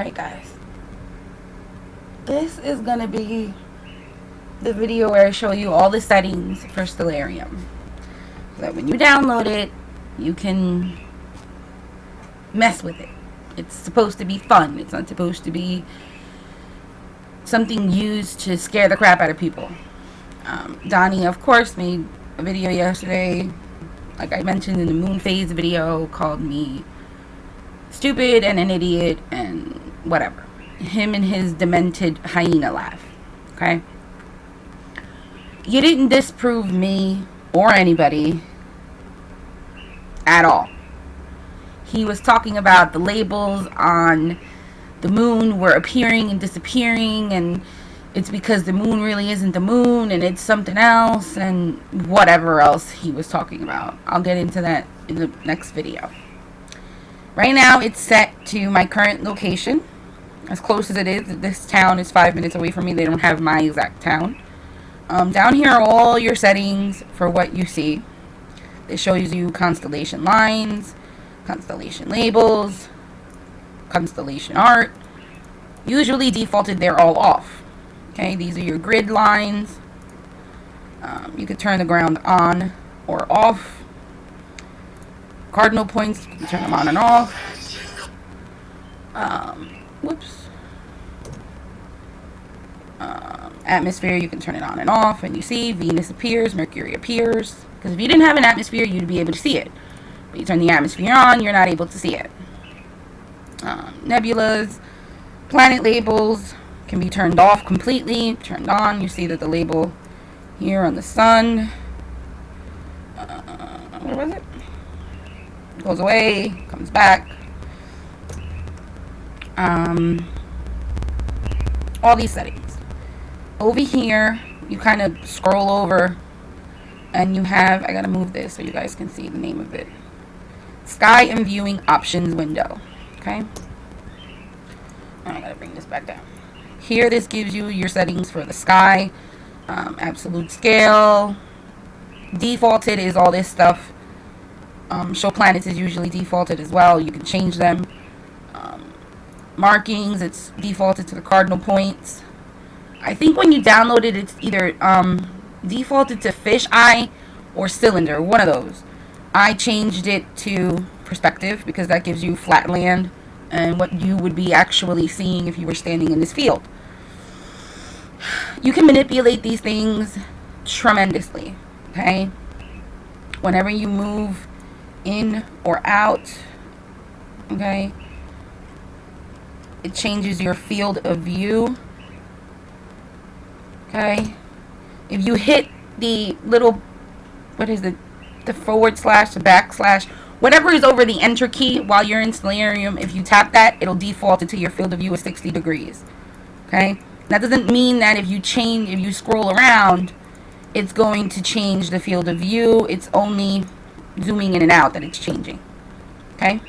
Alright guys, this is gonna be the video where I show you all the settings for Stellarium, so that when you download it you can mess with it. It's supposed to be fun. It's not supposed to be something used to scare the crap out of people. Donnie of course made a video yesterday, like I mentioned in the moon phase video, called me stupid and an idiot and whatever. Him and his demented hyena laugh. Okay? You didn't disprove me or anybody at all. He was talking about the labels on the moon were appearing and disappearing, and it's because the moon really isn't the moon and it's something else, and whatever else he was talking about. I'll get into that in the next video. Right now it's set to my current location, as close as it is. This town is 5 minutes away from me. They don't have my exact town. Down here are all your settings for what you see. It shows you constellation lines, constellation labels, constellation art. Usually defaulted, they're all off. Okay, these are your grid lines. You can turn the ground on or off. Cardinal points, you can turn them on and off. Atmosphere, you can turn it on and off, and you see Venus appears, Mercury appears. Because if you didn't have an atmosphere, you'd be able to see it. But you turn the atmosphere on, you're not able to see it. Nebulas, planet labels can be turned off completely. Turned on, you see that the label here on the sun, where was it? Goes away, comes back. All these settings. Over here, you kind of scroll over and you have, I gotta move this so you guys can see the name of it. Sky and viewing options window. Okay. I gotta bring this back down. Here, this gives you your settings for the sky, absolute scale. Defaulted is all this stuff. Show planets is usually defaulted as well. You can change them. Markings, it's defaulted to the cardinal points. I think when you download it, it's either defaulted to fish eye or cylinder, one of those. I changed it to perspective because that gives you flat land and what you would be actually seeing if you were standing in this field. You can manipulate these things tremendously. Okay, whenever you move in or out, okay, it changes your field of view. Okay, if you hit the little, what is it, the forward slash, the backslash, whatever is over the enter key while you're in Stellarium, if you tap that, it'll default it to your field of view of 60 degrees. Okay, that doesn't mean that if you scroll around, it's going to change the field of view. It's only zooming in and out that it's changing. Okay.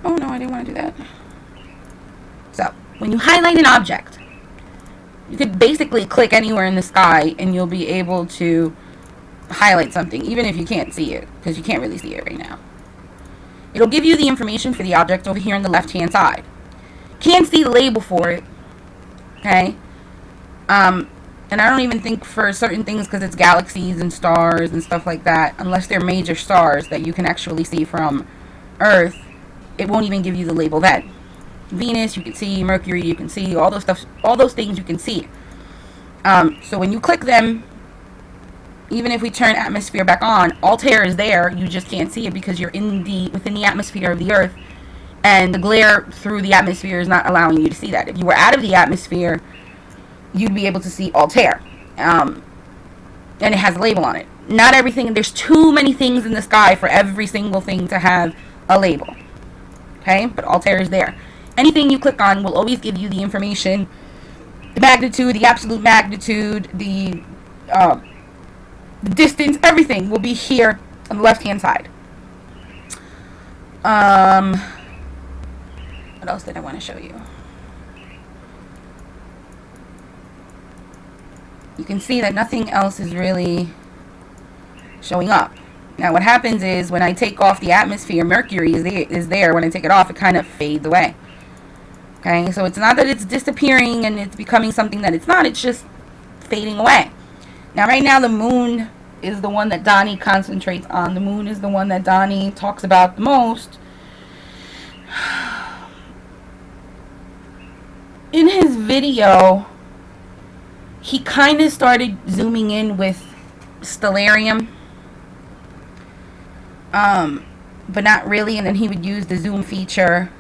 Oh no, I didn't want to do that. So when you highlight an object, you could basically click anywhere in the sky and you'll be able to highlight something, even if you can't see it, because you can't really see it right now. It'll give you the information for the object over here on the left hand side. Can't see the label for it. Okay. And I don't even think for certain things, because it's galaxies and stars and stuff like that, unless they're major stars that you can actually see from Earth, it won't even give you the label then. Venus, you can see. Mercury, you can see. All those things you can see. So when you click them, even if we turn atmosphere back on, Altair is there. You just can't see it because you're within the atmosphere of the Earth, and the glare through the atmosphere is not allowing you to see that. If you were out of the atmosphere, you'd be able to see Altair. And it has a label on it. Not everything. There's too many things in the sky for every single thing to have a label. Okay, but Altair is there. Anything you click on will always give you the information, the magnitude, the absolute magnitude, the distance, everything will be here on the left hand side. What else did I want to show you? You can see that nothing else is really showing up. Now what happens is when I take off the atmosphere, Mercury is there. When I take it off, it kind of fades away. Okay, so it's not that it's disappearing and it's becoming something that it's not. It's just fading away. Now right now the moon is the one that Donnie concentrates on. The moon is the one that Donnie talks about the most. In his video, he kind of started zooming in with Stellarium. But not really, and then he would use the zoom feature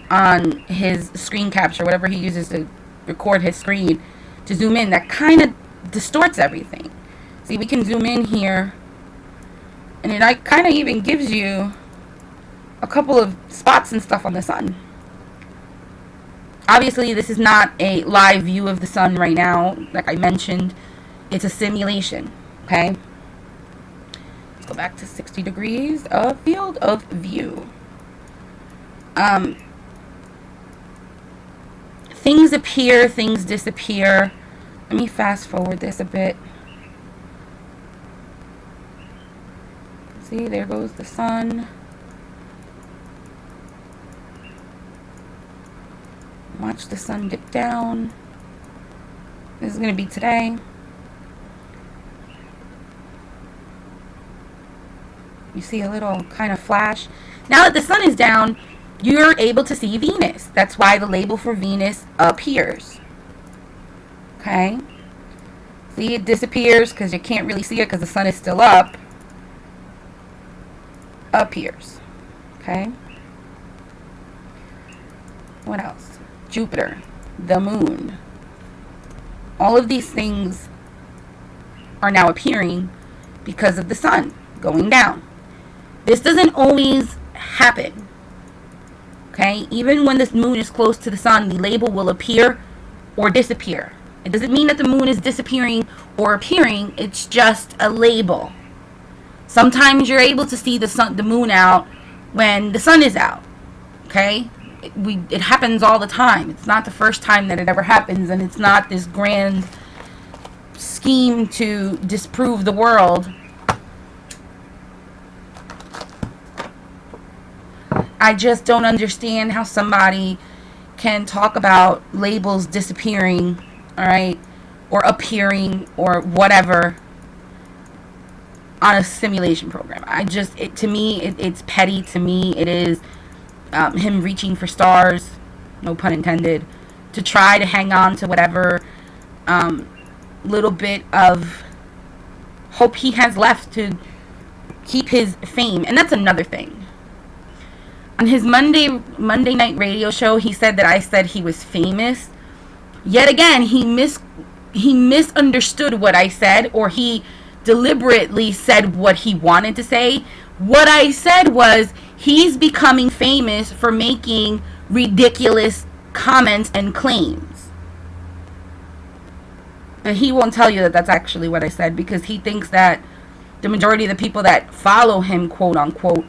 on his screen capture, whatever he uses to record his screen, to zoom in. That kind of distorts everything. See, we can zoom in here, and it kind of even gives you a couple of spots and stuff on the sun. Obviously, this is not a live view of the sun right now. Like I mentioned, it's a simulation, okay? Let's go back to 60 degrees of field of view. Things appear, things disappear. Let me fast forward this a bit. See, there goes the sun. Watch the sun dip down. This is going to be today. You see a little kind of flash. Now that the sun is down, you're able to see Venus. That's why the label for Venus appears. Okay? See, it disappears because you can't really see it because the sun is still up. Appears. Okay? What else? Jupiter, the moon. All of these things are now appearing because of the sun going down. This doesn't always happen. Okay? Even when this moon is close to the sun, the label will appear or disappear. It doesn't mean that the moon is disappearing or appearing. It's just a label. Sometimes you're able to see the moon out when the sun is out. Okay? It happens all the time. It's not the first time that it ever happens, and it's not this grand scheme to disprove the world. I just don't understand how somebody can talk about labels disappearing, all right, or appearing or whatever on a simulation program. To me, it's petty. To me, it is him reaching for stars, no pun intended, to try to hang on to whatever little bit of hope he has left to keep his fame. And that's another thing. On his Monday night radio show, he said that I said he was famous. Yet again, he misunderstood what I said, or he deliberately said what he wanted to say. What I said was, he's becoming famous for making ridiculous comments and claims. And he won't tell you that that's actually what I said, because he thinks that the majority of the people that follow him, quote unquote,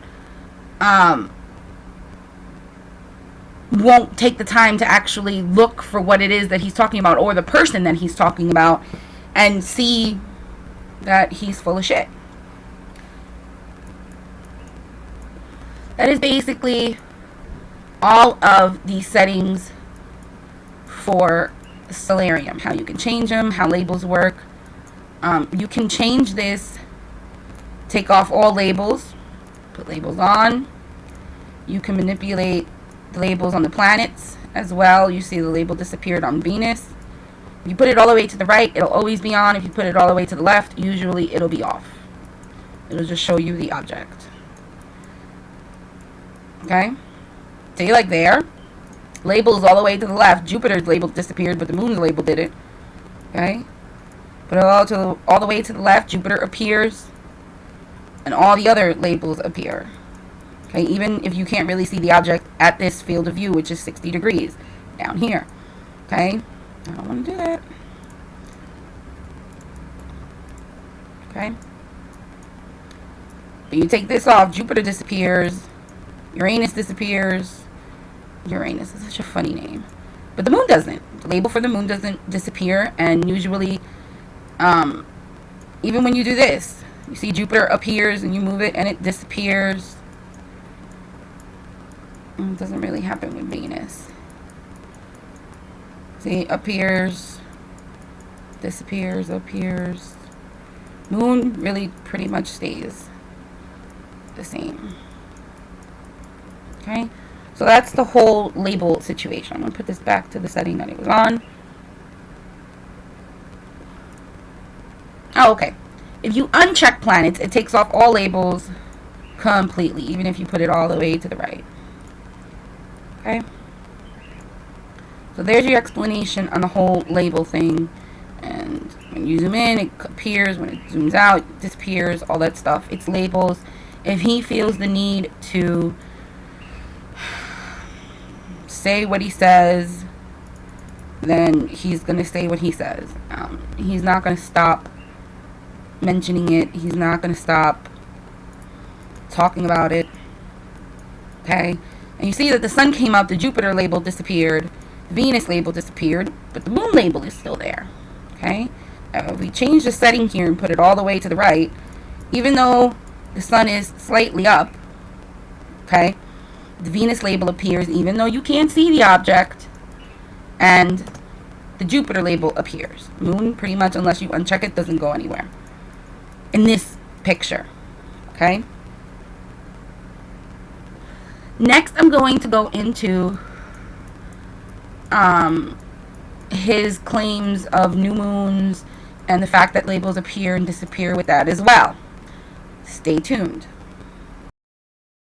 won't take the time to actually look for what it is that he's talking about, or the person that he's talking about, and see that he's full of shit. That is basically all of the settings for Stellarium. How you can change them, how labels work. You can change this, take off all labels, put labels on. You can manipulate the labels on the planets as well. You see the label disappeared on Venus. If you put it all the way to the right, it'll always be on. If you put it all the way to the left, usually it'll be off. It'll just show you the object. Okay? See, like there, labels all the way to the left. Jupiter's label disappeared, but the moon's label didn't. Okay? Put it all the way to the left, Jupiter appears, and all the other labels appear. Okay, even if you can't really see the object at this field of view, which is 60 degrees down here. Okay? I don't want to do that. Okay? But you take this off, Jupiter disappears, Uranus disappears. Uranus is such a funny name. But the moon doesn't. The label for the moon doesn't disappear, and usually, even when you do this, You see Jupiter appears and you move it and it disappears. It doesn't really happen with Venus. See, appears, disappears, appears. Moon really pretty much stays the same. Okay, so that's the whole label situation. I'm going to put this back to the setting that it was on. Oh, okay. If you uncheck planets, it takes off all labels completely, even if you put it all the way to the right. Okay? So there's your explanation on the whole label thing. And when you zoom in, it appears. When it zooms out, it disappears. All that stuff. It's labels. If he feels the need to say what he says, then he's going to say what he says. He's not going to stop mentioning it. He's not going to stop talking about it. Okay? And you see that the sun came up, the Jupiter label disappeared, the Venus label disappeared, but the moon label is still there. Okay? If we change the setting here and put it all the way to the right, even though the sun is slightly up, okay, the Venus label appears even though you can't see the object, and the Jupiter label appears. Moon, pretty much, unless you uncheck it, doesn't go anywhere in this picture. Okay? Next, I'm going to go into his claims of new moons and the fact that labels appear and disappear with that as well. Stay tuned.